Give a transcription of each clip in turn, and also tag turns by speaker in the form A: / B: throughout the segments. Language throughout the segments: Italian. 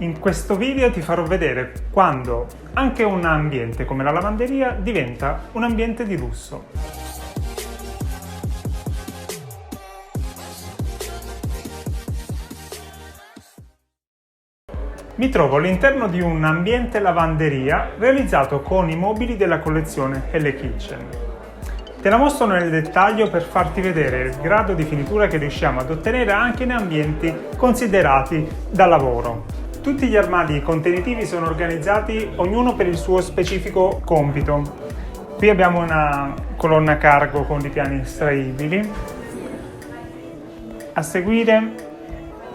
A: In questo video ti farò vedere quando anche un ambiente come la lavanderia diventa un ambiente di lusso. Mi trovo all'interno di un ambiente lavanderia realizzato con i mobili della collezione Elle Kitchen. Te la mostro nel dettaglio per farti vedere il grado di finitura che riusciamo ad ottenere anche in ambienti considerati da lavoro. Tutti gli armadi contenitivi sono organizzati ognuno per il suo specifico compito. Qui abbiamo una colonna cargo con ripiani estraibili. A seguire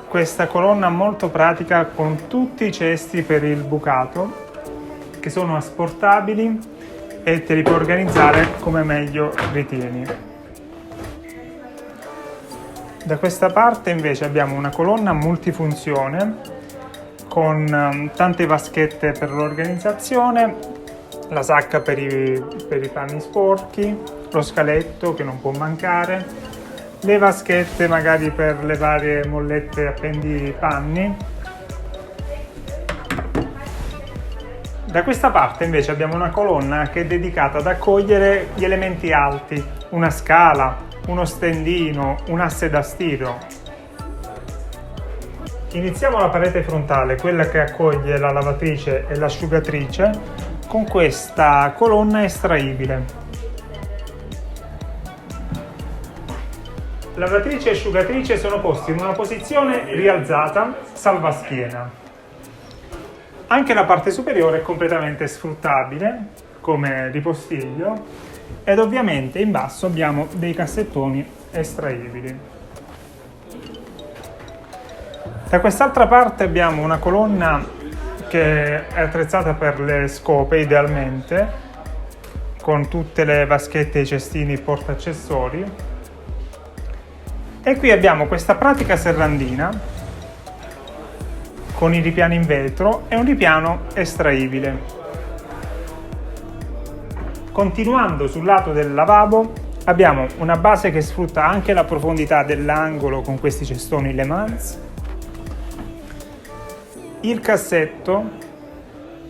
A: questa colonna molto pratica con tutti i cesti per il bucato che sono asportabili e te li puoi organizzare come meglio ritieni. Da questa parte invece abbiamo una colonna multifunzione con tante vaschette per l'organizzazione, la sacca per i panni sporchi, lo scaletto che non può mancare, le vaschette magari per le varie mollette appendipanni. Da questa parte invece abbiamo una colonna che è dedicata ad accogliere gli elementi alti, una scala, uno stendino, un asse da stiro. Iniziamo la parete frontale, quella che accoglie la lavatrice e l'asciugatrice, con questa colonna estraibile. Lavatrice e asciugatrice sono posti in una posizione rialzata, salvaschiena. Anche la parte superiore è completamente sfruttabile come ripostiglio ed ovviamente in basso abbiamo dei cassettoni estraibili. Da quest'altra parte abbiamo una colonna che è attrezzata per le scope idealmente, con tutte le vaschette e i cestini portaaccessori. E qui abbiamo questa pratica serrandina con i ripiani in vetro e un ripiano estraibile. Continuando sul lato del lavabo abbiamo una base che sfrutta anche la profondità dell'angolo con questi cestoni Le Mans. Il cassetto,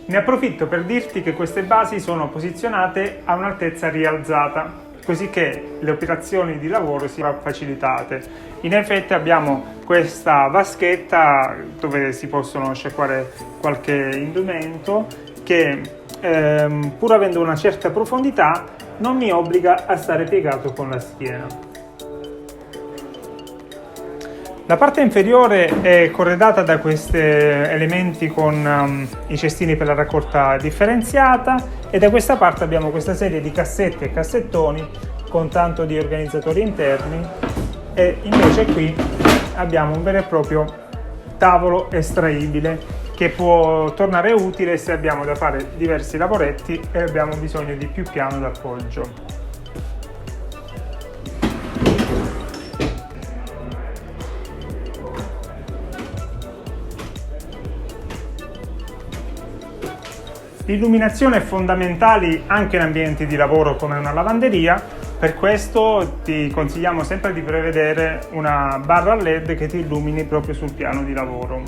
A: ne approfitto per dirti che queste basi sono posizionate a un'altezza rialzata, così che le operazioni di lavoro siano facilitate. In effetti abbiamo questa vaschetta dove si possono sciacquare qualche indumento che pur avendo una certa profondità non mi obbliga a stare piegato con la schiena. La parte inferiore è corredata da questi elementi con i cestini per la raccolta differenziata e da questa parte abbiamo questa serie di cassette e cassettoni con tanto di organizzatori interni e invece qui abbiamo un vero e proprio tavolo estraibile che può tornare utile se abbiamo da fare diversi lavoretti e abbiamo bisogno di più piano d'appoggio. L'illuminazione è fondamentale anche in ambienti di lavoro come una lavanderia, per questo ti consigliamo sempre di prevedere una barra LED che ti illumini proprio sul piano di lavoro.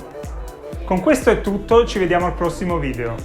A: Con questo è tutto, ci vediamo al prossimo video.